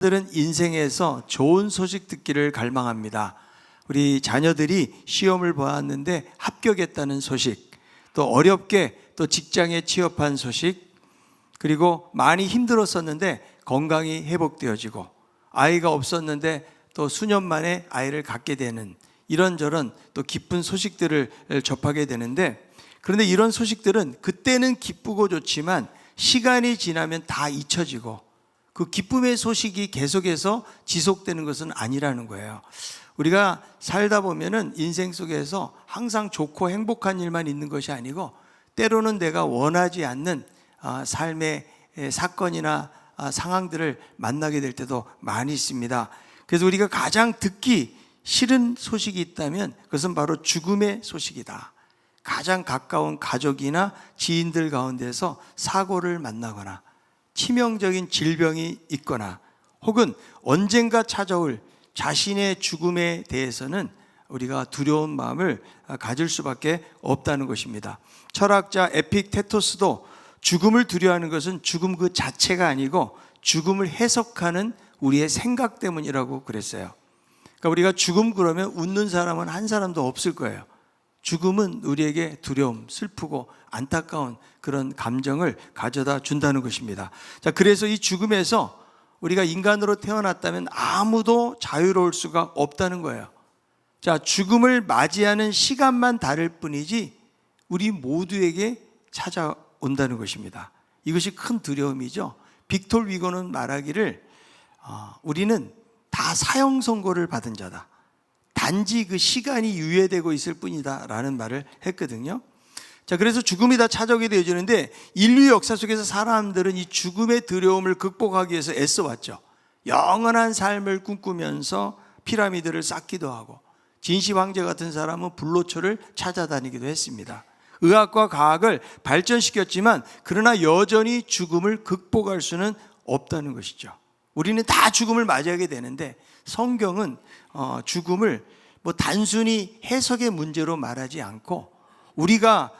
들은 인생에서 좋은 소식 듣기를 갈망합니다. 우리 자녀들이 시험을 보았는데 합격했다는 소식, 또 어렵게 또 직장에 취업한 소식, 그리고 많이 힘들었었는데 건강이 회복되어지고, 아이가 없었는데 또 수년 만에 아이를 갖게 되는 이런저런 또 기쁜 소식들을 접하게 되는데, 그런데 이런 소식들은 그때는 기쁘고 좋지만 시간이 지나면 다 잊혀지고 그 기쁨의 소식이 계속해서 지속되는 것은 아니라는 거예요. 우리가 살다 보면은 인생 속에서 항상 좋고 행복한 일만 있는 것이 아니고, 때로는 내가 원하지 않는 삶의 사건이나 상황들을 만나게 될 때도 많이 있습니다. 그래서 우리가 가장 듣기 싫은 소식이 있다면 그것은 바로 죽음의 소식이다. 가장 가까운 가족이나 지인들 가운데서 사고를 만나거나 치명적인 질병이 있거나 혹은 언젠가 찾아올 자신의 죽음에 대해서는 우리가 두려운 마음을 가질 수밖에 없다는 것입니다. 철학자 에픽테토스도 죽음을 두려워하는 것은 죽음 그 자체가 아니고 죽음을 해석하는 우리의 생각 때문이라고 그랬어요. 그러니까 우리가 죽음 그러면 웃는 사람은 한 사람도 없을 거예요. 죽음은 우리에게 두려움, 슬프고 안타까운 그런 감정을 가져다 준다는 것입니다. 자, 그래서 이 죽음에서 우리가 인간으로 태어났다면 아무도 자유로울 수가 없다는 거예요. 자, 죽음을 맞이하는 시간만 다를 뿐이지 우리 모두에게 찾아온다는 것입니다. 이것이 큰 두려움이죠. 빅톨 위고는 말하기를 우리는 다 사형 선고를 받은 자다. 단지 그 시간이 유예되고 있을 뿐이다 라는 말을 했거든요. 자, 그래서 죽음이 다 찾아오게 되어지는데 인류 역사 속에서 사람들은 이 죽음의 두려움을 극복하기 위해서 애써왔죠. 영원한 삶을 꿈꾸면서 피라미드를 쌓기도 하고, 진시 황제 같은 사람은 불로초를 찾아다니기도 했습니다. 의학과 과학을 발전시켰지만 그러나 여전히 죽음을 극복할 수는 없다는 것이죠. 우리는 다 죽음을 맞이하게 되는데 성경은 죽음을 단순히 해석의 문제로 말하지 않고 우리가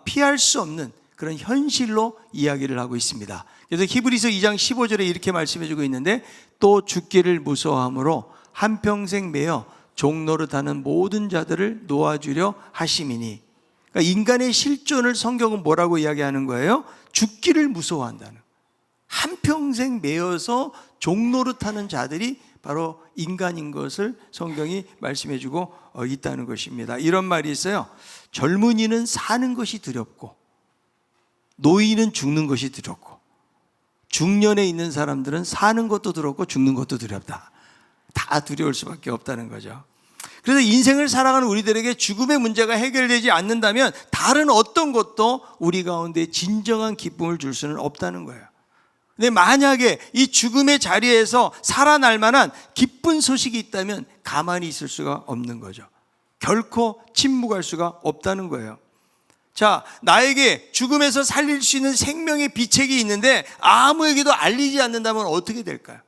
피할 수 없는 그런 현실로 이야기를 하고 있습니다. 그래서 히브리서 2장 15절에 이렇게 말씀해 주고 있는데, 또 죽기를 무서워함으로 한평생 매여 종노릇하는 모든 자들을 놓아주려 하심이니. 그러니까 인간의 실존을 성경은 뭐라고 이야기하는 거예요? 죽기를 무서워한다는, 한평생 매여서 종노릇하는 자들이 바로 인간인 것을 성경이 말씀해 주고 있다는 것입니다. 이런 말이 있어요. 젊은이는 사는 것이 두렵고 노인은 죽는 것이 두렵고, 중년에 있는 사람들은 사는 것도 두렵고 죽는 것도 두렵다. 다 두려울 수밖에 없다는 거죠. 그래서 인생을 살아가는 우리들에게 죽음의 문제가 해결되지 않는다면 다른 어떤 것도 우리 가운데 진정한 기쁨을 줄 수는 없다는 거예요. 근데 만약에 이 죽음의 자리에서 살아날 만한 기쁜 소식이 있다면 가만히 있을 수가 없는 거죠. 결코 침묵할 수가 없다는 거예요. 자, 나에게 죽음에서 살릴 수 있는 생명의 비책이 있는데 아무에게도 알리지 않는다면 어떻게 될까요?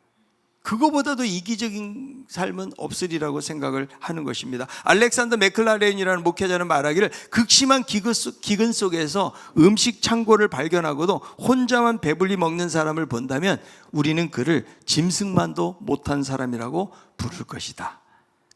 그거보다도 이기적인 삶은 없으리라고 생각을 하는 것입니다. 알렉산더 맥클라렌이라는 목회자는 말하기를, 극심한 기근 속에서 음식 창고를 발견하고도 혼자만 배불리 먹는 사람을 본다면 우리는 그를 짐승만도 못한 사람이라고 부를 것이다.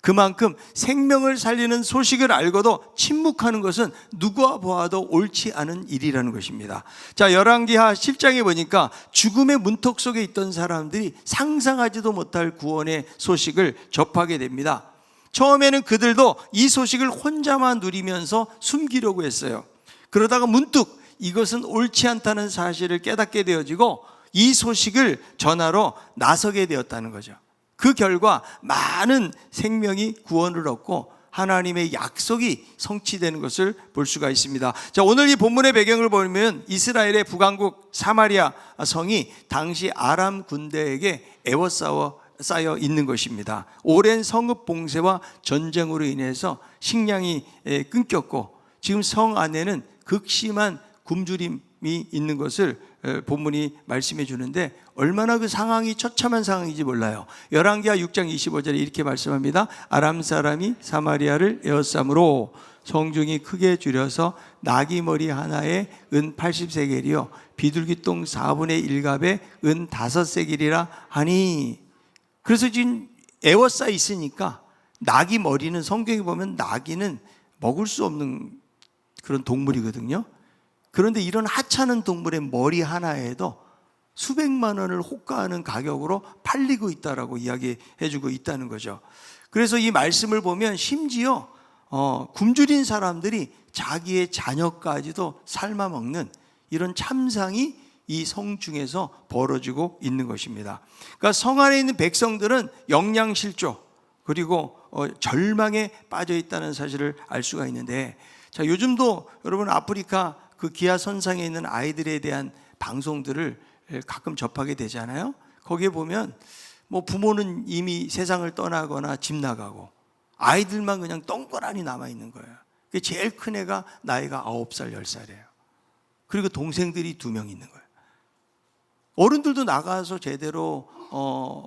그만큼 생명을 살리는 소식을 알고도 침묵하는 것은 누구와 보아도 옳지 않은 일이라는 것입니다. 자, 열왕기하 7장에 보니까 죽음의 문턱 속에 있던 사람들이 상상하지도 못할 구원의 소식을 접하게 됩니다. 처음에는 그들도 이 소식을 혼자만 누리면서 숨기려고 했어요. 그러다가 문득 이것은 옳지 않다는 사실을 깨닫게 되어지고 이 소식을 전하러 나서게 되었다는 거죠. 그 결과 많은 생명이 구원을 얻고 하나님의 약속이 성취되는 것을 볼 수가 있습니다. 자, 오늘 이 본문의 배경을 보면 이스라엘의 북왕국 사마리아 성이 당시 아람 군대에게 에워싸여 있는 것입니다. 오랜 성읍 봉쇄와 전쟁으로 인해서 식량이 끊겼고 지금 성 안에는 극심한 굶주림이 있는 것을 본문이 말씀해 주는데, 얼마나 그 상황이 처참한 상황인지 몰라요. 열왕기하 6장 25절에 이렇게 말씀합니다. 아람 사람이 사마리아를 에워싸므로 성중이 크게 줄여서 나귀 머리 하나에 은 80세겔이요 비둘기똥 4분의 1갑에 은 5세겔이라 하니. 그래서 지금 에워싸 있으니까 나귀 머리는 성경에 보면 나귀는 먹을 수 없는 그런 동물이거든요. 그런데 이런 하찮은 동물의 머리 하나에도 수백만 원을 호가하는 가격으로 팔리고 있다라고 이야기해주고 있다는 거죠. 그래서 이 말씀을 보면 심지어 굶주린 사람들이 자기의 자녀까지도 삶아 먹는 이런 참상이 이 성 중에서 벌어지고 있는 것입니다. 그러니까 성 안에 있는 백성들은 영양실조 그리고 절망에 빠져 있다는 사실을 알 수가 있는데, 자, 요즘도 여러분 아프리카 그 기아 선상에 있는 아이들에 대한 방송들을 가끔 접하게 되잖아요. 거기에 보면 뭐 부모는 이미 세상을 떠나거나 집 나가고 아이들만 그냥 덩그러니 남아 있는 거예요. 제일 큰 애가 나이가 9살, 10살이에요. 그리고 동생들이 2명 있는 거예요. 어른들도 나가서 제대로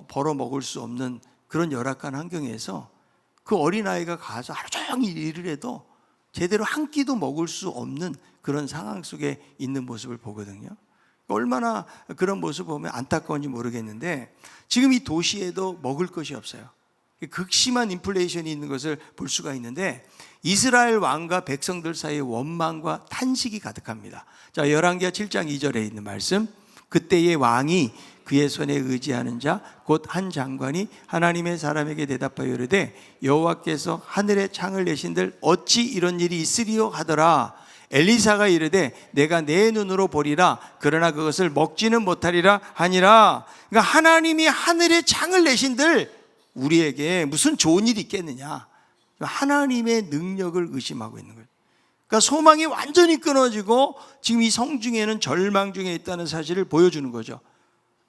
벌어 먹을 수 없는 그런 열악한 환경에서 그 어린아이가 가서 하루 종일 일을 해도 제대로 한 끼도 먹을 수 없는 그런 상황 속에 있는 모습을 보거든요. 얼마나 그런 모습을 보면 안타까운지 모르겠는데, 지금 이 도시에도 먹을 것이 없어요. 극심한 인플레이션이 있는 것을 볼 수가 있는데, 이스라엘 왕과 백성들 사이에 원망과 탄식이 가득합니다. 자, 열왕기하 7장 2절에 있는 말씀, 그때의 왕이 그의 손에 의지하는 자 곧 한 장관이 하나님의 사람에게 대답하여 이르되 여호와께서 하늘에 창을 내신들 어찌 이런 일이 있으리요 하더라. 엘리사가 이르되 내가 내 눈으로 보리라 그러나 그것을 먹지는 못하리라 하니라. 그러니까 하나님이 하늘에 창을 내신들 우리에게 무슨 좋은 일이 있겠느냐. 하나님의 능력을 의심하고 있는 거예요. 그러니까 소망이 완전히 끊어지고 지금 이 성중에는 절망 중에 있다는 사실을 보여주는 거죠.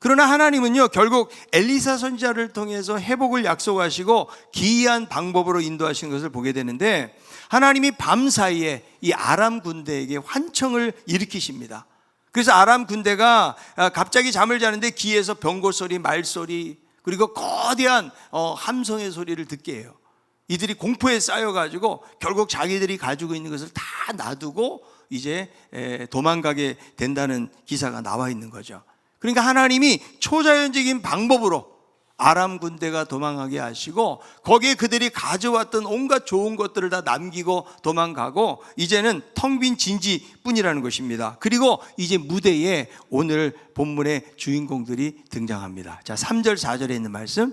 그러나 하나님은요, 결국 엘리사 선지자를 통해서 회복을 약속하시고 기이한 방법으로 인도하시는 것을 보게 되는데, 하나님이 밤사이에 이 아람 군대에게 환청을 일으키십니다. 그래서 아람 군대가 갑자기 잠을 자는데 귀에서 병고 소리, 말소리, 그리고 거대한 함성의 소리를 듣게 해요. 이들이 공포에 쌓여가지고 결국 자기들이 가지고 있는 것을 다 놔두고 이제 도망가게 된다는 기사가 나와 있는 거죠. 그러니까 하나님이 초자연적인 방법으로 아람 군대가 도망가게 하시고 거기에 그들이 가져왔던 온갖 좋은 것들을 다 남기고 도망가고 이제는 텅 빈 진지뿐이라는 것입니다. 그리고 이제 무대에 오늘 본문의 주인공들이 등장합니다. 자, 3절 4절에 있는 말씀,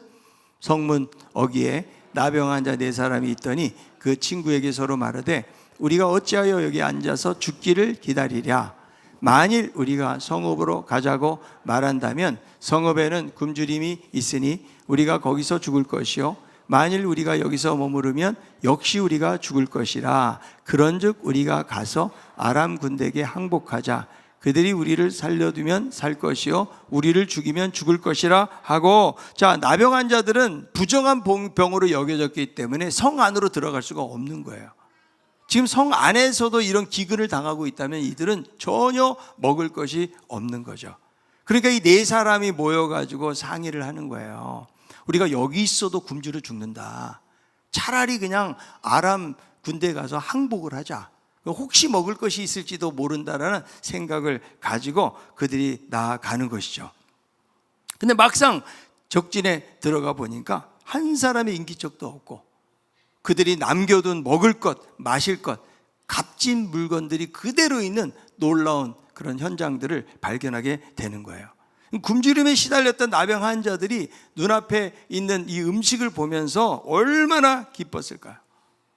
성문 어귀에 나병 환자 4사람이 있더니 그 친구에게 서로 말하되 우리가 어찌하여 여기 앉아서 죽기를 기다리랴. 만일 우리가 성읍으로 가자고 말한다면 성읍에는 굶주림이 있으니 우리가 거기서 죽을 것이요 만일 우리가 여기서 머무르면 역시 우리가 죽을 것이라. 그런즉 우리가 가서 아람 군대에게 항복하자. 그들이 우리를 살려두면 살 것이요 우리를 죽이면 죽을 것이라 하고, 자, 나병 환자들은 부정한 병으로 여겨졌기 때문에 성 안으로 들어갈 수가 없는 거예요. 지금 성 안에서도 이런 기근을 당하고 있다면 이들은 전혀 먹을 것이 없는 거죠. 그러니까 이 4사람이 모여가지고 상의를 하는 거예요. 우리가 여기 있어도 굶주려 죽는다. 차라리 그냥 아람 군대에 가서 항복을 하자. 혹시 먹을 것이 있을지도 모른다라는 생각을 가지고 그들이 나아가는 것이죠. 근데 막상 적진에 들어가 보니까 한 사람의 인기척도 없고 그들이 남겨둔 먹을 것, 마실 것, 값진 물건들이 그대로 있는 놀라운 그런 현장들을 발견하게 되는 거예요. 굶주림에 시달렸던 나병 환자들이 눈앞에 있는 이 음식을 보면서 얼마나 기뻤을까요?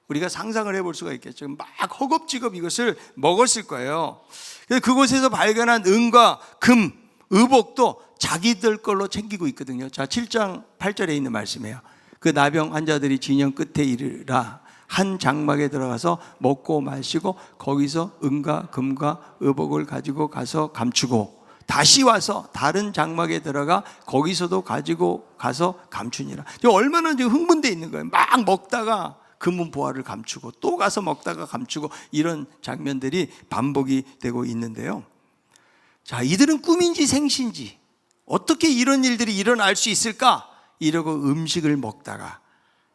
우리가 상상을 해볼 수가 있겠죠. 막 허겁지겁 이것을 먹었을 거예요. 그래서 그곳에서 발견한 은과 금, 의복도 자기들 걸로 챙기고 있거든요. 자, 7장 8절에 있는 말씀이에요. 그 나병 환자들이 진영 끝에 이르라 한 장막에 들어가서 먹고 마시고 거기서 은과 금과 의복을 가지고 가서 감추고 다시 와서 다른 장막에 들어가 거기서도 가지고 가서 감추니라. 얼마나 지금 흥분되어 있는 거예요. 막 먹다가 금은 보화를 감추고 또 가서 먹다가 감추고 이런 장면들이 반복이 되고 있는데요. 자, 이들은 꿈인지 생신지 어떻게 이런 일들이 일어날 수 있을까? 이러고 음식을 먹다가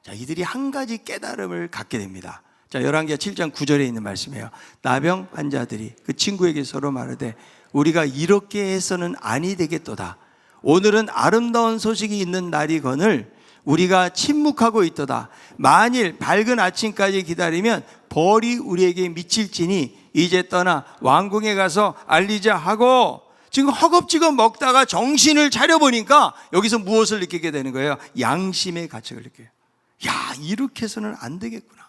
자, 이들이 한 가지 깨달음을 갖게 됩니다. 자, 열왕기하 7장 9절에 있는 말씀이에요. 나병 환자들이 그 친구에게 서로 말하되 우리가 이렇게 해서는 아니 되겠도다. 오늘은 아름다운 소식이 있는 날이거늘 우리가 침묵하고 있도다. 만일 밝은 아침까지 기다리면 벌이 우리에게 미칠지니 이제 떠나 왕궁에 가서 알리자 하고, 지금 허겁지겁 먹다가 정신을 차려보니까 여기서 무엇을 느끼게 되는 거예요? 양심의 가책을 느껴요. 야, 이렇게 해서는 안 되겠구나.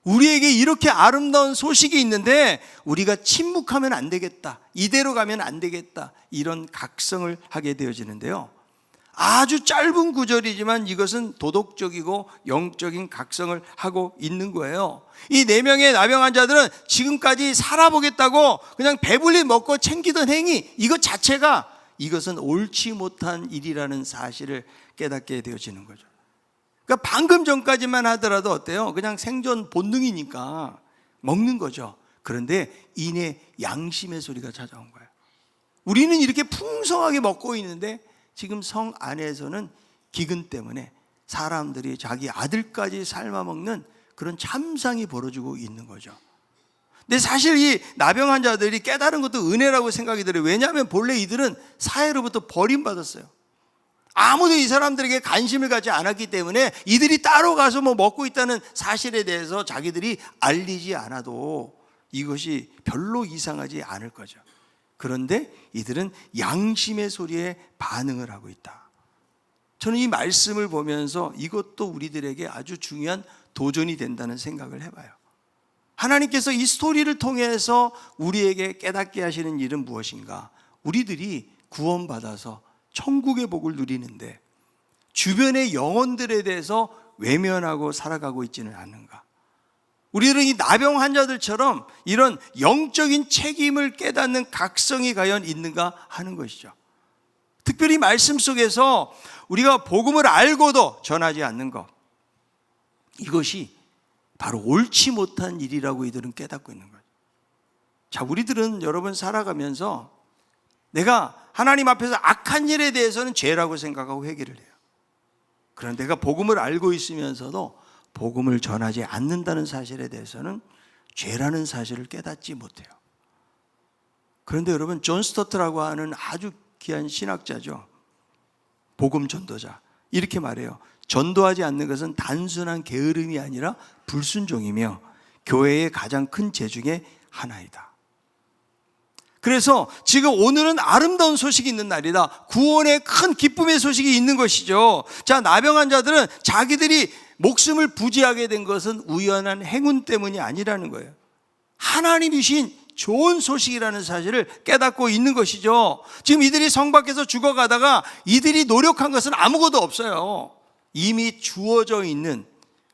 우리에게 이렇게 아름다운 소식이 있는데 우리가 침묵하면 안 되겠다, 이대로 가면 안 되겠다, 이런 각성을 하게 되어지는데요. 아주 짧은 구절이지만 이것은 도덕적이고 영적인 각성을 하고 있는 거예요. 이 4명의 나병 환자들은 지금까지 살아보겠다고 그냥 배불리 먹고 챙기던 행위, 이것 자체가 이것은 옳지 못한 일이라는 사실을 깨닫게 되어지는 거죠. 그러니까 방금 전까지만 하더라도 어때요? 그냥 생존 본능이니까 먹는 거죠. 그런데 이내 양심의 소리가 찾아온 거예요. 우리는 이렇게 풍성하게 먹고 있는데 지금 성 안에서는 기근 때문에 사람들이 자기 아들까지 삶아먹는 그런 참상이 벌어지고 있는 거죠. 근데 사실 이 나병 환자들이 깨달은 것도 은혜라고 생각이 들어요. 왜냐하면 본래 이들은 사회로부터 버림받았어요. 아무도 이 사람들에게 관심을 갖지 않았기 때문에 이들이 따로 가서 뭐 먹고 있다는 사실에 대해서 자기들이 알리지 않아도 이것이 별로 이상하지 않을 거죠. 그런데 이들은 양심의 소리에 반응을 하고 있다. 저는 이 말씀을 보면서 이것도 우리들에게 아주 중요한 도전이 된다는 생각을 해봐요. 하나님께서 이 스토리를 통해서 우리에게 깨닫게 하시는 일은 무엇인가? 우리들이 구원받아서 천국의 복을 누리는데 주변의 영혼들에 대해서 외면하고 살아가고 있지는 않는가? 우리들은 이 나병 환자들처럼 이런 영적인 책임을 깨닫는 각성이 과연 있는가 하는 것이죠. 특별히 말씀 속에서 우리가 복음을 알고도 전하지 않는 것, 이것이 바로 옳지 못한 일이라고 이들은 깨닫고 있는 거예요. 자, 우리들은 여러분 살아가면서 내가 하나님 앞에서 악한 일에 대해서는 죄라고 생각하고 회개를 해요. 그런데 내가 복음을 알고 있으면서도 복음을 전하지 않는다는 사실에 대해서는 죄라는 사실을 깨닫지 못해요. 그런데 여러분, 존 스토트라고 하는 아주 귀한 신학자죠. 복음 전도자. 이렇게 말해요. 전도하지 않는 것은 단순한 게으름이 아니라 불순종이며 교회의 가장 큰 죄 중에 하나이다. 그래서 지금 오늘은 아름다운 소식이 있는 날이다. 구원의 큰 기쁨의 소식이 있는 것이죠. 자, 나병 환자들은 자기들이 목숨을 부지하게 된 것은 우연한 행운 때문이 아니라는 거예요. 하나님이신 좋은 소식이라는 사실을 깨닫고 있는 것이죠. 지금 이들이 성 밖에서 죽어가다가 이들이 노력한 것은 아무것도 없어요. 이미 주어져 있는,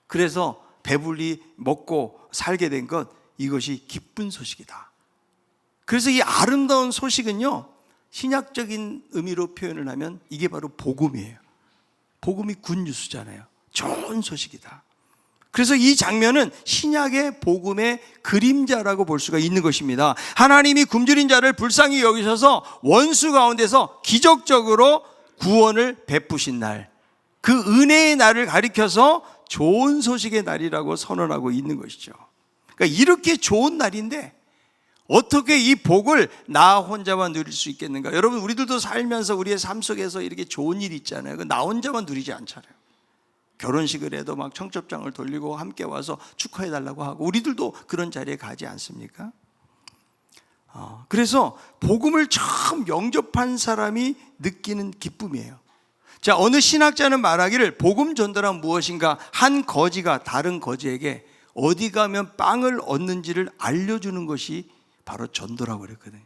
그래서 배불리 먹고 살게 된 것, 이것이 기쁜 소식이다. 그래서 이 아름다운 소식은요, 신약적인 의미로 표현을 하면 이게 바로 복음이에요. 복음이 굿뉴스잖아요. 좋은 소식이다. 그래서 이 장면은 신약의 복음의 그림자라고 볼 수가 있는 것입니다. 하나님이 굶주린 자를 불쌍히 여기셔서 원수 가운데서 기적적으로 구원을 베푸신 날, 그 은혜의 날을 가리켜서 좋은 소식의 날이라고 선언하고 있는 것이죠. 그러니까 이렇게 좋은 날인데 어떻게 이 복을 나 혼자만 누릴 수 있겠는가? 여러분, 우리들도 살면서 우리의 삶 속에서 이렇게 좋은 일이 있잖아요. 나 혼자만 누리지 않잖아요. 결혼식을 해도 막 청첩장을 돌리고 함께 와서 축하해달라고 하고, 우리들도 그런 자리에 가지 않습니까? 그래서 복음을 처음 영접한 사람이 느끼는 기쁨이에요. 자, 어느 신학자는 말하기를 복음 전도란 무엇인가? 한 거지가 다른 거지에게 어디 가면 빵을 얻는지를 알려주는 것이 바로 전도라고 그랬거든요.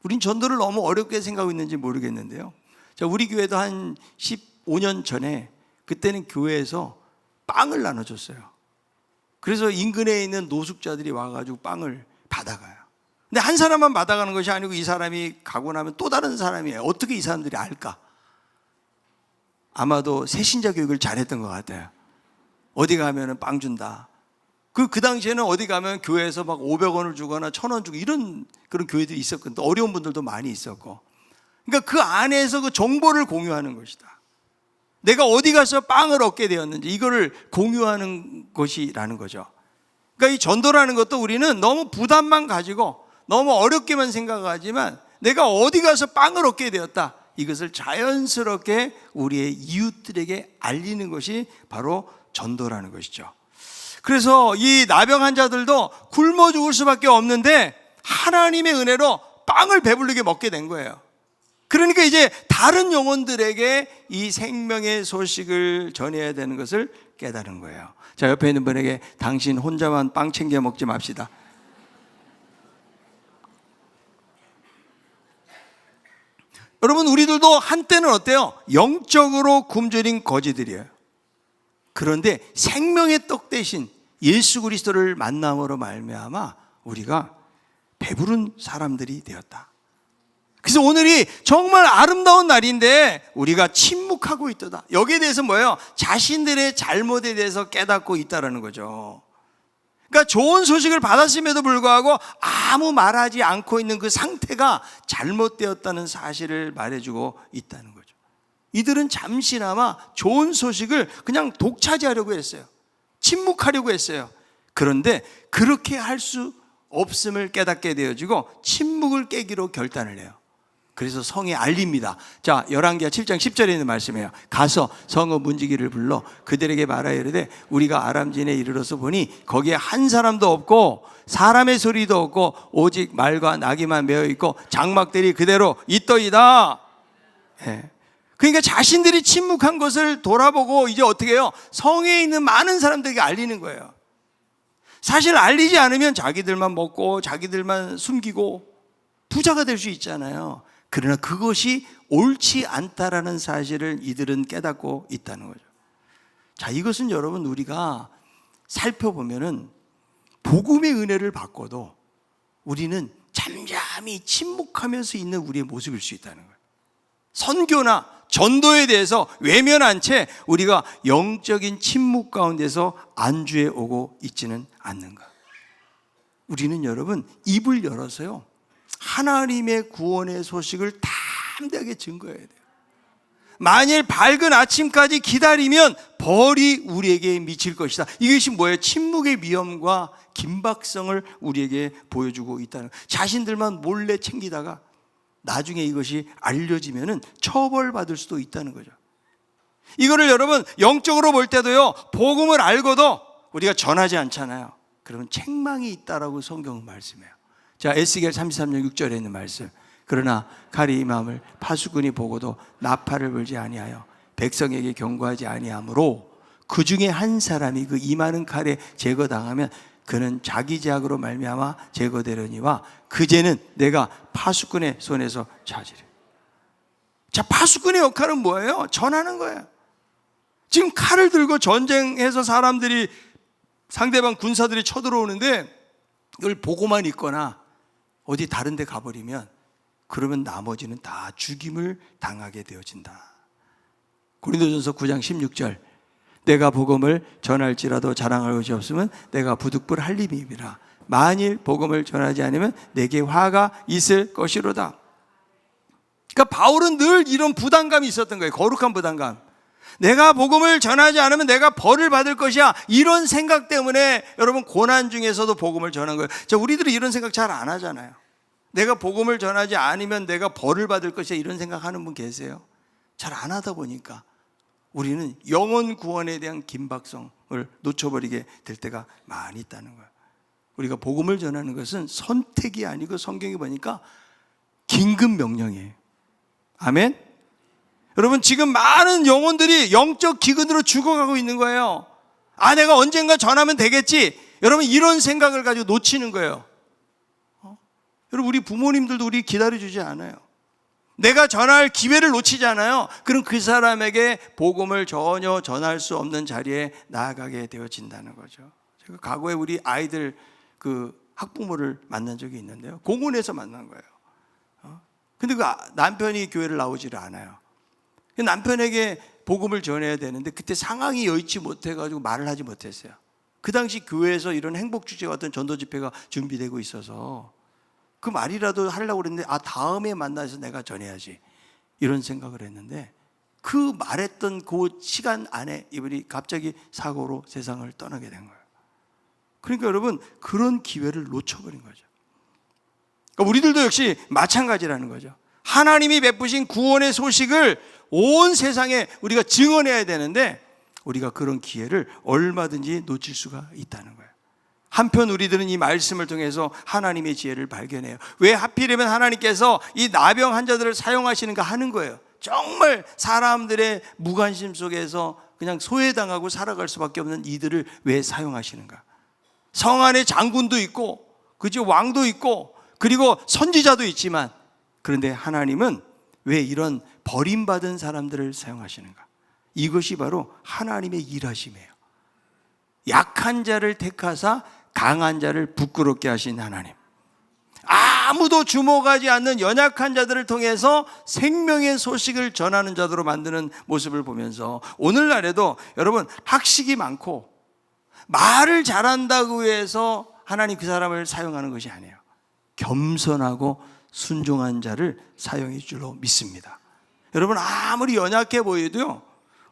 우린 전도를 너무 어렵게 생각하고 있는지 모르겠는데요. 자, 우리 교회도 한 15년 전에, 그때는 교회에서 빵을 나눠줬어요. 그래서 인근에 있는 노숙자들이 와가지고 빵을 받아가요. 근데 한 사람만 받아가는 것이 아니고 이 사람이 가고 나면 또 다른 사람이에요. 어떻게 이 사람들이 알까? 아마도 새신자 교육을 잘했던 것 같아요. 어디 가면은 빵 준다. 그 당시에는 어디 가면 교회에서 막 500원을 주거나 1000원 주고 이런 그런 교회들이 있었거든요. 어려운 분들도 많이 있었고. 그러니까 그 안에서 그 정보를 공유하는 것이다. 내가 어디 가서 빵을 얻게 되었는지 이거를 공유하는 것이라는 거죠. 그러니까 이 전도라는 것도 우리는 너무 부담만 가지고 너무 어렵게만 생각하지만 내가 어디 가서 빵을 얻게 되었다. 이것을 자연스럽게 우리의 이웃들에게 알리는 것이 바로 전도라는 것이죠. 그래서 이 나병 환자들도 굶어 죽을 수밖에 없는데 하나님의 은혜로 빵을 배부르게 먹게 된 거예요. 그러니까 이제 다른 영혼들에게 이 생명의 소식을 전해야 되는 것을 깨달은 거예요. 자, 옆에 있는 분에게 당신 혼자만 빵 챙겨 먹지 맙시다. 여러분, 우리들도 한때는 어때요? 영적으로 굶주린 거지들이에요. 그런데 생명의 떡 대신 예수 그리스도를 만남으로 말미암아 우리가 배부른 사람들이 되었다. 그래서 오늘이 정말 아름다운 날인데 우리가 침묵하고 있다. 여기에 대해서 뭐예요? 자신들의 잘못에 대해서 깨닫고 있다는 거죠. 그러니까 좋은 소식을 받았음에도 불구하고 아무 말하지 않고 있는 그 상태가 잘못되었다는 사실을 말해주고 있다는 거죠. 이들은 잠시나마 좋은 소식을 그냥 독차지하려고 했어요. 침묵하려고 했어요. 그런데 그렇게 할 수 없음을 깨닫게 되어지고 침묵을 깨기로 결단을 해요. 그래서 성에 알립니다. 자, 열왕기하 7장 10절에 있는 말씀이에요. 가서 성읍 문지기를 불러 그들에게 말하여 이르되 우리가 아람진에 이르러서 보니 거기에 한 사람도 없고 사람의 소리도 없고 오직 말과 나귀만 메어 있고 장막들이 그대로 있더이다. 예. 그러니까 자신들이 침묵한 것을 돌아보고 이제 어떻게 해요? 성에 있는 많은 사람들에게 알리는 거예요. 사실 알리지 않으면 자기들만 먹고 자기들만 숨기고 부자가 될 수 있잖아요. 그러나 그것이 옳지 않다라는 사실을 이들은 깨닫고 있다는 거죠. 자, 이것은 여러분 우리가 살펴보면은 복음의 은혜를 받고도 우리는 잠잠히 침묵하면서 있는 우리의 모습일 수 있다는 거예요. 선교나 전도에 대해서 외면한 채 우리가 영적인 침묵 가운데서 안주해 오고 있지는 않는가. 우리는 여러분 입을 열어서요 하나님의 구원의 소식을 담대하게 증거해야 돼요. 만일 밝은 아침까지 기다리면 벌이 우리에게 미칠 것이다. 이것이 뭐예요? 침묵의 위험과 긴박성을 우리에게 보여주고 있다는 거예요. 자신들만 몰래 챙기다가 나중에 이것이 알려지면 처벌받을 수도 있다는 거죠. 이거를 여러분 영적으로 볼 때도요 복음을 알고도 우리가 전하지 않잖아요. 그러면 책망이 있다라고 성경은 말씀해요. 자, 에스겔 33장 6절에 있는 말씀. 그러나 칼이 임함을 파수꾼이 보고도 나팔을 불지 아니하여 백성에게 경고하지 아니하므로 그 중에 한 사람이 그 임하는 칼에 제거당하면 그는 자기 죄악으로 말미암아 제거되려니와 그 죄는 내가 파수꾼의 손에서 찾으리. 자, 파수꾼의 역할은 뭐예요? 전하는 거예요. 지금 칼을 들고 전쟁해서 사람들이 상대방 군사들이 쳐들어오는데 이걸 보고만 있거나 어디 다른 데 가버리면 그러면 나머지는 다 죽임을 당하게 되어진다. 고린도전서 9장 16절 내가 복음을 전할지라도 자랑할 것이 없으면 내가 부득불 한림이라. 만일 복음을 전하지 않으면 내게 화가 있을 것이로다. 그러니까 바울은 늘 이런 부담감이 있었던 거예요. 거룩한 부담감. 내가 복음을 전하지 않으면 내가 벌을 받을 것이야. 이런 생각 때문에 여러분 고난 중에서도 복음을 전한 거예요. 자, 우리들은 이런 생각 잘 안 하잖아요. 내가 복음을 전하지 않으면 내가 벌을 받을 것이야. 이런 생각하는 분 계세요? 잘 안 하다 보니까 우리는 영혼 구원에 대한 긴박성을 놓쳐버리게 될 때가 많이 있다는 거예요. 우리가 복음을 전하는 것은 선택이 아니고 성경에 보니까 긴급 명령이에요. 아멘? 여러분 지금 많은 영혼들이 영적 기근으로 죽어가고 있는 거예요. 아, 내가 언젠가 전하면 되겠지. 여러분 이런 생각을 가지고 놓치는 거예요. 여러분 우리 부모님들도 우리 기다려주지 않아요. 내가 전할 기회를 놓치지 않아요. 그럼 그 사람에게 복음을 전혀 전할 수 없는 자리에 나아가게 되어진다는 거죠. 제가 과거에 우리 아이들 그 학부모를 만난 적이 있는데요. 공원에서 만난 거예요. 근데 그 남편이 교회를 나오지를 않아요. 남편에게 복음을 전해야 되는데 그때 상황이 여의치 못해가지고 말을 하지 못했어요. 그 당시 교회에서 이런 행복축제 같은 전도 집회가 준비되고 있어서 그 말이라도 하려고 그랬는데 아, 다음에 만나서 내가 전해야지 이런 생각을 했는데 그 말했던 그 시간 안에 이분이 갑자기 사고로 세상을 떠나게 된 거예요. 그러니까 여러분 그런 기회를 놓쳐버린 거죠. 그러니까 우리들도 역시 마찬가지라는 거죠. 하나님이 베푸신 구원의 소식을 온 세상에 우리가 증언해야 되는데 우리가 그런 기회를 얼마든지 놓칠 수가 있다는 거예요. 한편 우리들은 이 말씀을 통해서 하나님의 지혜를 발견해요. 왜 하필이면 하나님께서 이 나병 환자들을 사용하시는가 하는 거예요. 정말 사람들의 무관심 속에서 그냥 소외당하고 살아갈 수밖에 없는 이들을 왜 사용하시는가? 성 안에 장군도 있고 그죠? 왕도 있고 그리고 선지자도 있지만 그런데 하나님은 왜 이런 버림받은 사람들을 사용하시는가? 이것이 바로 하나님의 일하심이에요. 약한 자를 택하사 강한 자를 부끄럽게 하신 하나님, 아무도 주목하지 않는 연약한 자들을 통해서 생명의 소식을 전하는 자들로 만드는 모습을 보면서 오늘날에도 여러분 학식이 많고 말을 잘한다고 해서 하나님 그 사람을 사용하는 것이 아니에요. 겸손하고 순종한 자를 사용할 줄로 믿습니다. 여러분 아무리 연약해 보여도요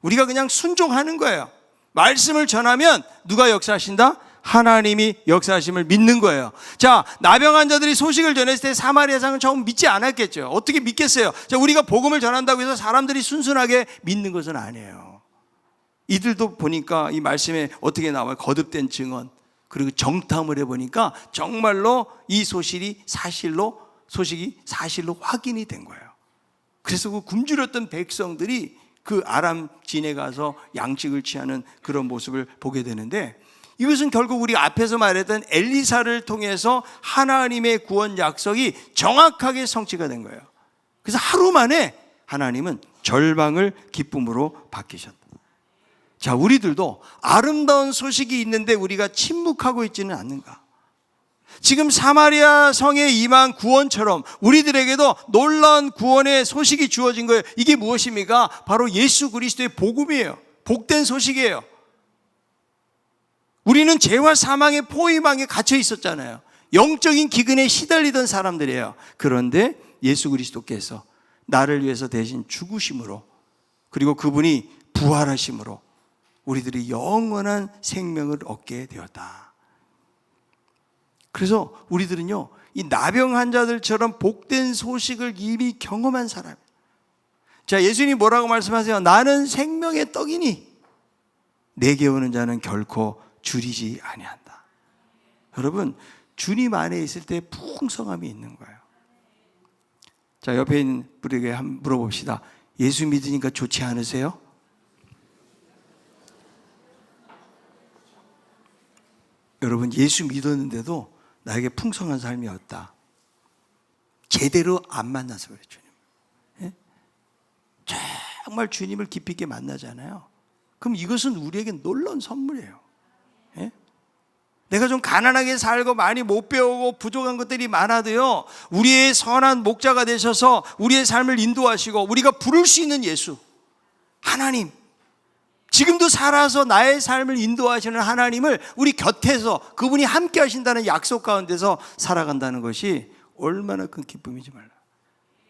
우리가 그냥 순종하는 거예요. 말씀을 전하면 누가 역사하신다? 하나님이 역사하심을 믿는 거예요. 자, 나병 환자들이 소식을 전했을 때 사마리아 상은 처음 믿지 않았겠죠. 어떻게 믿겠어요? 자, 우리가 복음을 전한다고 해서 사람들이 순순하게 믿는 것은 아니에요. 이들도 보니까 이 말씀에 어떻게 나와요? 거듭된 증언, 그리고 정탐을 해보니까 정말로 이 소식이 사실로 확인이 된 거예요. 그래서 그 굶주렸던 백성들이 그 아람 진에 가서 양식을 취하는 그런 모습을 보게 되는데, 이것은 결국 우리 앞에서 말했던 엘리사를 통해서 하나님의 구원 약속이 정확하게 성취가 된 거예요. 그래서 하루 만에 하나님은 절망을 기쁨으로 바뀌셨다. 자, 우리들도 아름다운 소식이 있는데 우리가 침묵하고 있지는 않는가? 지금 사마리아 성에 임한 구원처럼 우리들에게도 놀라운 구원의 소식이 주어진 거예요. 이게 무엇입니까? 바로 예수 그리스도의 복음이에요. 복된 소식이에요. 우리는 죄와 사망의 포위망에 갇혀 있었잖아요. 영적인 기근에 시달리던 사람들이에요. 그런데 예수 그리스도께서 나를 위해서 대신 죽으심으로, 그리고 그분이 부활하심으로 우리들이 영원한 생명을 얻게 되었다. 그래서 우리들은요, 이 나병 환자들처럼 복된 소식을 이미 경험한 사람이에요. 자, 예수님이 뭐라고 말씀하세요? 나는 생명의 떡이니 내게 오는 자는 결코 줄이지 아니한다. 여러분, 주님 안에 있을 때 풍성함이 있는 거예요. 자, 옆에 있는 분에게 한번 물어봅시다. 예수 믿으니까 좋지 않으세요? 여러분, 예수 믿었는데도 나에게 풍성한 삶이 없다. 제대로 안 만나서 그래요, 주님. 예? 정말 주님을 깊이 있게 만나잖아요. 그럼 이것은 우리에게 놀라운 선물이에요. 예? 내가 좀 가난하게 살고 많이 못 배우고 부족한 것들이 많아도요, 우리의 선한 목자가 되셔서 우리의 삶을 인도하시고 우리가 부를 수 있는 예수, 하나님, 지금도 살아서 나의 삶을 인도하시는 하나님을 우리 곁에서 그분이 함께 하신다는 약속 가운데서 살아간다는 것이 얼마나 큰 기쁨이지 말라.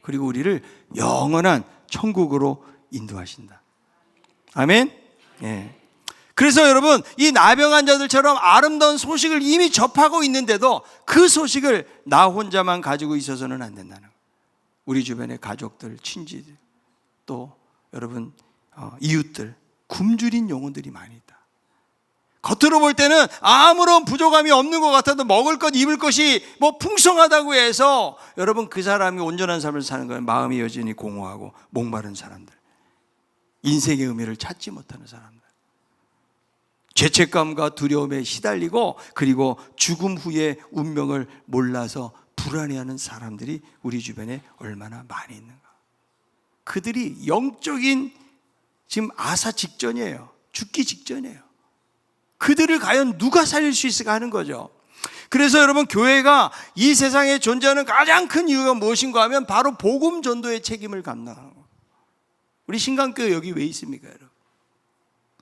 그리고 우리를 영원한 천국으로 인도하신다. 아멘. 예. 그래서 여러분, 이 나병 환자들처럼 아름다운 소식을 이미 접하고 있는데도 그 소식을 나 혼자만 가지고 있어서는 안 된다는 거예요. 우리 주변의 가족들, 친지들, 또 여러분 이웃들, 굶주린 영혼들이 많이 있다. 겉으로 볼 때는 아무런 부족함이 없는 것 같아도 먹을 것, 입을 것이 뭐 풍성하다고 해서 여러분 그 사람이 온전한 삶을 사는 거예요. 마음이 여전히 공허하고 목마른 사람들, 인생의 의미를 찾지 못하는 사람들, 죄책감과 두려움에 시달리고 그리고 죽음 후의 운명을 몰라서 불안해하는 사람들이 우리 주변에 얼마나 많이 있는가. 그들이 영적인 지금 아사 직전이에요. 죽기 직전이에요. 그들을 과연 누가 살릴 수 있을까 하는 거죠. 그래서 여러분, 교회가 이 세상에 존재하는 가장 큰 이유가 무엇인가 하면 바로 복음 전도의 책임을 감당하는 거예요. 우리 신강교회 여기 왜 있습니까, 여러분?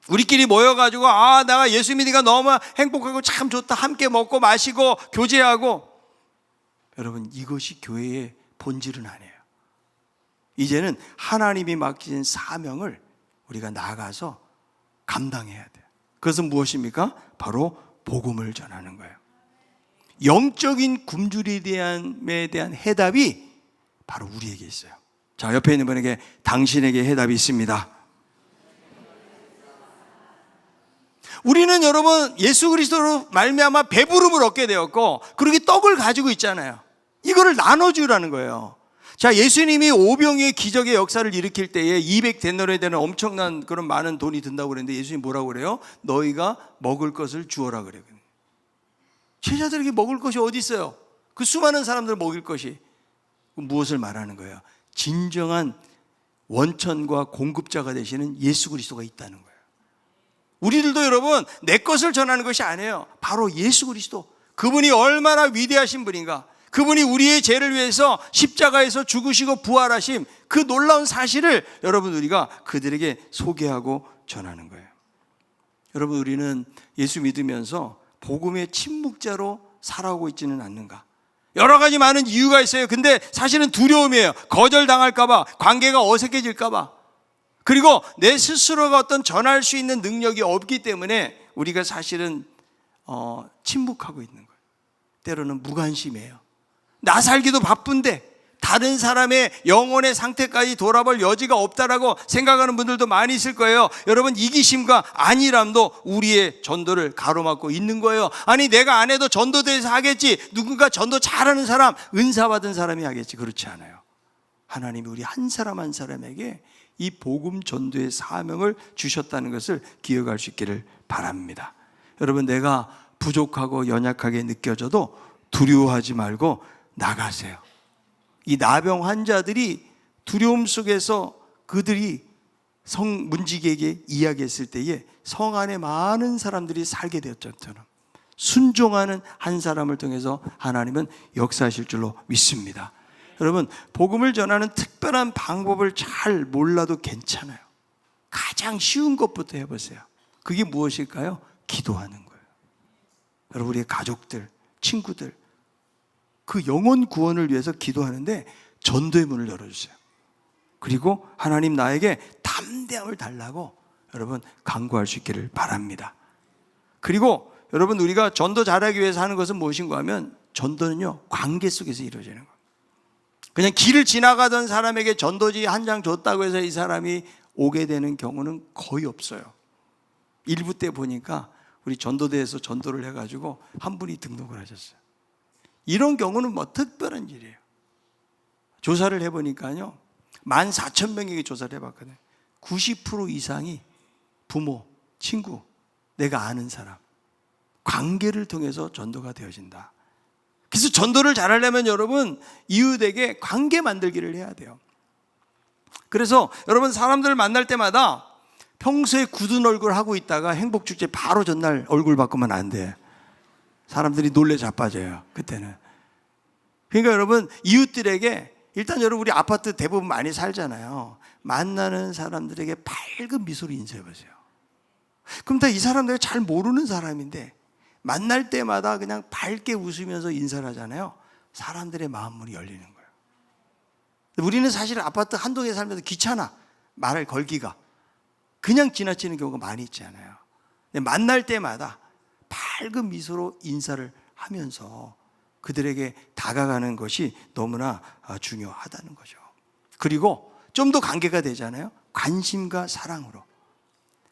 우리끼리 모여가지고 내가 예수 믿으니까 너무 행복하고 참 좋다, 함께 먹고 마시고 교제하고. 여러분, 이것이 교회의 본질은 아니에요. 이제는 하나님이 맡기신 사명을 우리가 나아가서 감당해야 돼요. 그것은 무엇입니까? 바로 복음을 전하는 거예요. 영적인 굶주림에 대한 해답이 바로 우리에게 있어요. 자, 옆에 있는 분에게 당신에게 해답이 있습니다. 우리는 여러분 예수 그리스도로 말미암아 배부름을 얻게 되었고, 그리고 떡을 가지고 있잖아요. 이거를 나눠주라는 거예요. 자, 예수님이 오병이의 기적의 역사를 일으킬 때에 200데나리온에 되는 엄청난 그런 많은 돈이 든다고 그랬는데, 예수님 뭐라고 그래요? 너희가 먹을 것을 주어라 그래요. 제자들에게 먹을 것이 어디 있어요? 그 수많은 사람들 먹일 것이. 무엇을 말하는 거예요? 진정한 원천과 공급자가 되시는 예수 그리스도가 있다는 거예요. 우리들도 여러분 내 것을 전하는 것이 아니에요. 바로 예수 그리스도, 그분이 얼마나 위대하신 분인가, 그분이 우리의 죄를 위해서 십자가에서 죽으시고 부활하심, 그 놀라운 사실을 여러분 우리가 그들에게 소개하고 전하는 거예요. 여러분, 우리는 예수 믿으면서 복음의 침묵자로 살아오고 있지는 않는가? 여러 가지 많은 이유가 있어요. 근데 사실은 두려움이에요. 거절당할까 봐, 관계가 어색해질까 봐, 그리고 내 스스로가 어떤 전할 수 있는 능력이 없기 때문에 우리가 사실은 침묵하고 있는 거예요. 때로는 무관심해요. 나 살기도 바쁜데 다른 사람의 영혼의 상태까지 돌아볼 여지가 없다라고 생각하는 분들도 많이 있을 거예요. 여러분, 이기심과 안일함도 우리의 전도를 가로막고 있는 거예요. 아니, 내가 안 해도 전도대에서 하겠지, 누군가 전도 잘하는 사람, 은사 받은 사람이 하겠지. 그렇지 않아요. 하나님이 우리 한 사람 한 사람에게 이 복음 전도의 사명을 주셨다는 것을 기억할 수 있기를 바랍니다. 여러분, 내가 부족하고 연약하게 느껴져도 두려워하지 말고 나가세요. 이 나병 환자들이 두려움 속에서 그들이 성 문지기에게 이야기했을 때에 성 안에 많은 사람들이 살게 되었잖아요. 순종하는 한 사람을 통해서 하나님은 역사하실 줄로 믿습니다. 여러분, 복음을 전하는 특별한 방법을 잘 몰라도 괜찮아요. 가장 쉬운 것부터 해보세요. 그게 무엇일까요? 기도하는 거예요. 여러분, 우리의 가족들, 친구들, 그 영혼 구원을 위해서 기도하는데 전도의 문을 열어주세요. 그리고 하나님 나에게 담대함을 달라고 여러분 간구할 수 있기를 바랍니다. 그리고 여러분, 우리가 전도 잘하기 위해서 하는 것은 무엇인가 하면, 전도는요 관계 속에서 이루어지는 거예요. 그냥 길을 지나가던 사람에게 전도지 한 장 줬다고 해서 이 사람이 오게 되는 경우는 거의 없어요. 일부 때 보니까 우리 전도대에서 전도를 해가지고 한 분이 등록을 하셨어요. 이런 경우는 뭐 특별한 일이에요. 조사를 해보니까요, 14,000명에게 조사를 해봤거든요. 90% 이상이 부모, 친구, 내가 아는 사람, 관계를 통해서 전도가 되어진다. 그래서 전도를 잘하려면 여러분, 이웃에게 관계 만들기를 해야 돼요. 그래서 여러분, 사람들을 만날 때마다 평소에 굳은 얼굴 하고 있다가 행복축제 바로 전날 얼굴 바꾸면 안 돼. 사람들이 놀래 자빠져요, 그때는. 그러니까 여러분, 이웃들에게 일단, 여러분 우리 아파트 대부분 많이 살잖아요. 만나는 사람들에게 밝은 미소로 인사해 보세요. 그럼 다 이 사람들이 잘 모르는 사람인데 만날 때마다 그냥 밝게 웃으면서 인사를 하잖아요. 사람들의 마음문이 열리는 거예요. 우리는 사실 아파트 한 동에 살면서 귀찮아, 말을 걸기가. 그냥 지나치는 경우가 많이 있잖아요. 근데 만날 때마다 밝은 미소로 인사를 하면서 그들에게 다가가는 것이 너무나 중요하다는 거죠. 그리고 좀 더 관계가 되잖아요. 관심과 사랑으로.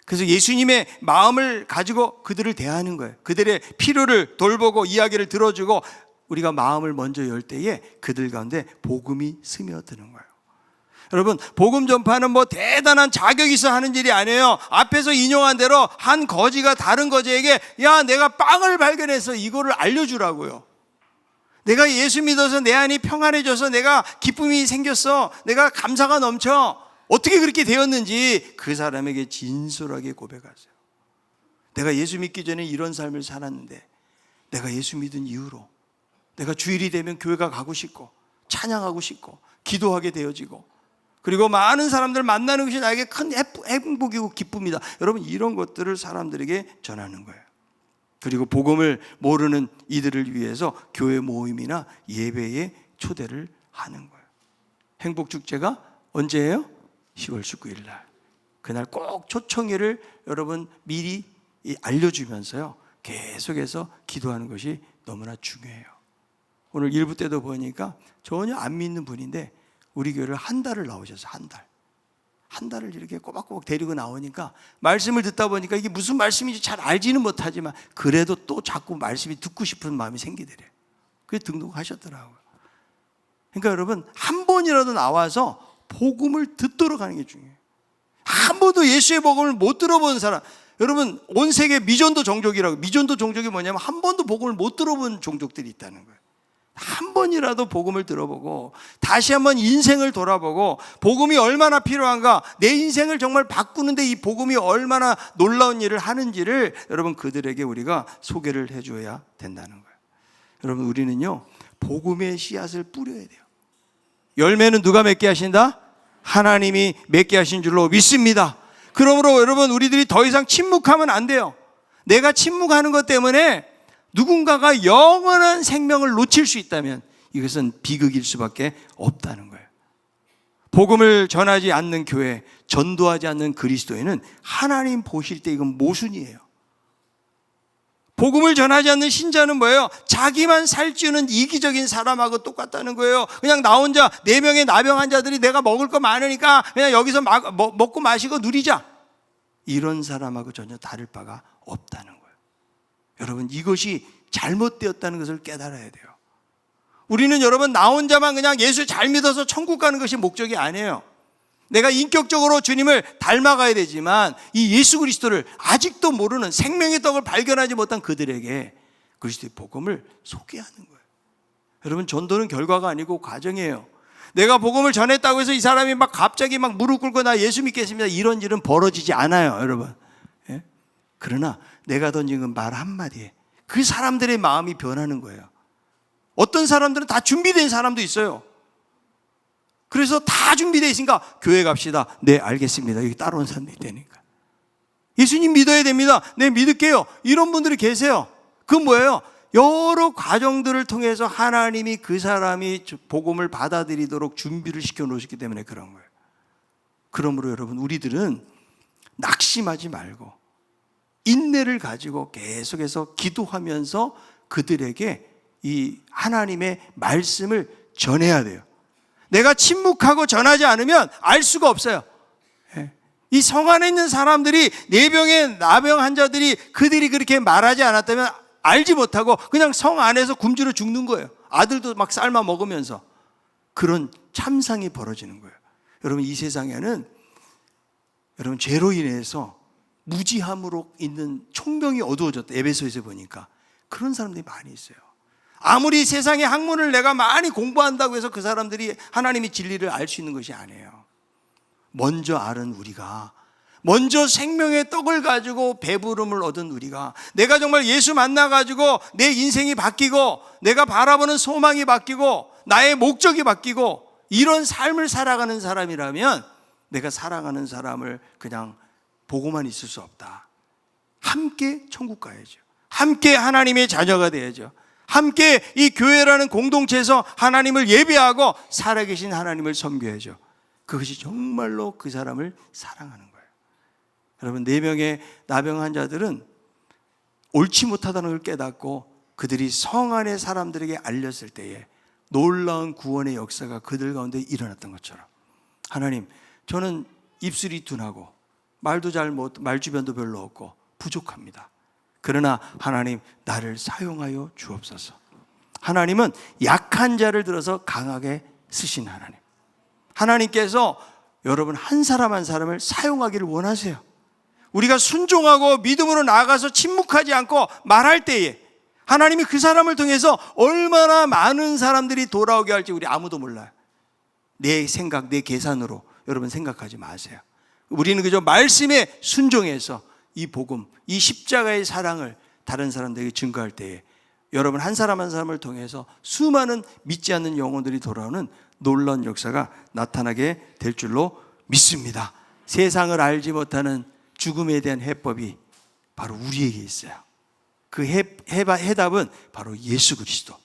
그래서 예수님의 마음을 가지고 그들을 대하는 거예요. 그들의 필요를 돌보고 이야기를 들어주고, 우리가 마음을 먼저 열 때에 그들 가운데 복음이 스며드는 거예요. 여러분, 복음 전파는 뭐 대단한 자격이 있어 하는 일이 아니에요. 앞에서 인용한 대로 한 거지가 다른 거지에게, 야, 내가 빵을 발견해서 이거를 알려주라고요. 내가 예수 믿어서 내 안이 평안해져서 내가 기쁨이 생겼어, 내가 감사가 넘쳐, 어떻게 그렇게 되었는지 그 사람에게 진솔하게 고백하세요. 내가 예수 믿기 전에 이런 삶을 살았는데 내가 예수 믿은 이후로 내가 주일이 되면 교회가 가고 싶고 찬양하고 싶고 기도하게 되어지고, 그리고 많은 사람들 만나는 것이 나에게 큰 행복이고 기쁨이다. 여러분, 이런 것들을 사람들에게 전하는 거예요. 그리고 복음을 모르는 이들을 위해서 교회 모임이나 예배에 초대를 하는 거예요. 행복축제가 언제예요? 10월 19일 날. 그날 꼭 초청회를 여러분 미리 알려주면서요, 계속해서 기도하는 것이 너무나 중요해요. 오늘 일부 때도 보니까 전혀 안 믿는 분인데 우리 교회를 한 달을 나오셔서 한 달을 이렇게 꼬박꼬박 데리고 나오니까 말씀을 듣다 보니까 이게 무슨 말씀인지 잘 알지는 못하지만 그래도 또 자꾸 말씀이 듣고 싶은 마음이 생기더래요. 그래서 등록하셨더라고요. 그러니까 여러분, 한 번이라도 나와서 복음을 듣도록 하는 게 중요해요. 한 번도 예수의 복음을 못 들어본 사람, 여러분, 온 세계 미전도 종족이라고, 미전도 종족이 뭐냐면 한 번도 복음을 못 들어본 종족들이 있다는 거예요. 한 번이라도 복음을 들어보고 다시 한번 인생을 돌아보고 복음이 얼마나 필요한가, 내 인생을 정말 바꾸는데 이 복음이 얼마나 놀라운 일을 하는지를 여러분, 그들에게 우리가 소개를 해줘야 된다는 거예요. 여러분, 우리는요 복음의 씨앗을 뿌려야 돼요. 열매는 누가 맺게 하신다? 하나님이 맺게 하신 줄로 믿습니다. 그러므로 여러분, 우리들이 더 이상 침묵하면 안 돼요. 내가 침묵하는 것 때문에 누군가가 영원한 생명을 놓칠 수 있다면 이것은 비극일 수밖에 없다는 거예요. 복음을 전하지 않는 교회, 전도하지 않는 그리스도인은 하나님 보실 때 이건 모순이에요. 복음을 전하지 않는 신자는 뭐예요? 자기만 살찌우는 이기적인 사람하고 똑같다는 거예요. 그냥 나 혼자 4명의 나병 환자들이 내가 먹을 거 많으니까 그냥 여기서 먹고 마시고 누리자, 이런 사람하고 전혀 다를 바가 없다는 거예요. 여러분, 이것이 잘못되었다는 것을 깨달아야 돼요. 우리는 여러분, 나 혼자만 그냥 예수 잘 믿어서 천국 가는 것이 목적이 아니에요. 내가 인격적으로 주님을 닮아가야 되지만 이 예수 그리스도를 아직도 모르는, 생명의 떡을 발견하지 못한 그들에게 그리스도의 복음을 소개하는 거예요. 여러분, 전도는 결과가 아니고 과정이에요. 내가 복음을 전했다고 해서 이 사람이 막 갑자기 막 무릎 꿇고 나 예수 믿겠습니다, 이런 일은 벌어지지 않아요, 여러분. 예? 그러나 내가 던진 말 한마디에 그 사람들의 마음이 변하는 거예요. 어떤 사람들은 다 준비된 사람도 있어요. 그래서 다 준비되어 있으니까 교회 갑시다. 네, 알겠습니다. 여기 따라온 사람도 있다니까. 예수님 믿어야 됩니다. 네, 믿을게요. 이런 분들이 계세요. 그건 뭐예요? 여러 과정들을 통해서 하나님이 그 사람이 복음을 받아들이도록 준비를 시켜 놓으셨기 때문에 그런 거예요. 그러므로 여러분, 우리들은 낙심하지 말고 인내를 가지고 계속해서 기도하면서 그들에게 이 하나님의 말씀을 전해야 돼요. 내가 침묵하고 전하지 않으면 알 수가 없어요. 이 성 안에 있는 사람들이, 4병의 나병 환자들이 그들이 그렇게 말하지 않았다면 알지 못하고 그냥 성 안에서 굶주려 죽는 거예요. 아들도 막 삶아 먹으면서. 그런 참상이 벌어지는 거예요. 여러분, 이 세상에는 여러분, 죄로 인해서 무지함으로 있는 총명이 어두워졌다. 에베소에서 보니까 그런 사람들이 많이 있어요. 아무리 세상의 학문을 내가 많이 공부한다고 해서 그 사람들이 하나님의 진리를 알 수 있는 것이 아니에요. 먼저 알은 우리가, 먼저 생명의 떡을 가지고 배부름을 얻은 우리가, 내가 정말 예수 만나가지고 내 인생이 바뀌고 내가 바라보는 소망이 바뀌고 나의 목적이 바뀌고 이런 삶을 살아가는 사람이라면 내가 사랑하는 사람을 그냥 보고만 있을 수 없다. 함께 천국 가야죠. 함께 하나님의 자녀가 돼야죠. 함께 이 교회라는 공동체에서 하나님을 예배하고 살아계신 하나님을 섬겨야죠. 그것이 정말로 그 사람을 사랑하는 거예요. 여러분, 4명의 나병 환자들은 옳지 못하다는 걸 깨닫고 그들이 성 안의 사람들에게 알렸을 때에 놀라운 구원의 역사가 그들 가운데 일어났던 것처럼, 하나님, 저는 입술이 둔하고 말 주변도 별로 없고 부족합니다. 그러나 하나님, 나를 사용하여 주옵소서. 하나님은 약한 자를 들어서 강하게 쓰신 하나님. 하나님께서 여러분 한 사람 한 사람을 사용하기를 원하세요. 우리가 순종하고 믿음으로 나아가서 침묵하지 않고 말할 때에 하나님이 그 사람을 통해서 얼마나 많은 사람들이 돌아오게 할지 우리 아무도 몰라요. 내 생각, 내 계산으로 여러분 생각하지 마세요. 우리는 그저 말씀에 순종해서 이 복음, 이 십자가의 사랑을 다른 사람들에게 증거할 때에 여러분 한 사람 한 사람을 통해서 수많은 믿지 않는 영혼들이 돌아오는 놀라운 역사가 나타나게 될 줄로 믿습니다. 세상을 알지 못하는 죽음에 대한 해법이 바로 우리에게 있어요. 그 해답은 바로 예수 그리스도.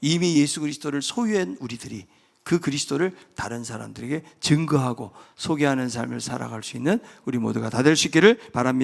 이미 예수 그리스도를 소유한 우리들이 그 그리스도를 다른 사람들에게 증거하고 소개하는 삶을 살아갈 수 있는 우리 모두가 다 될 수 있기를 바랍니다.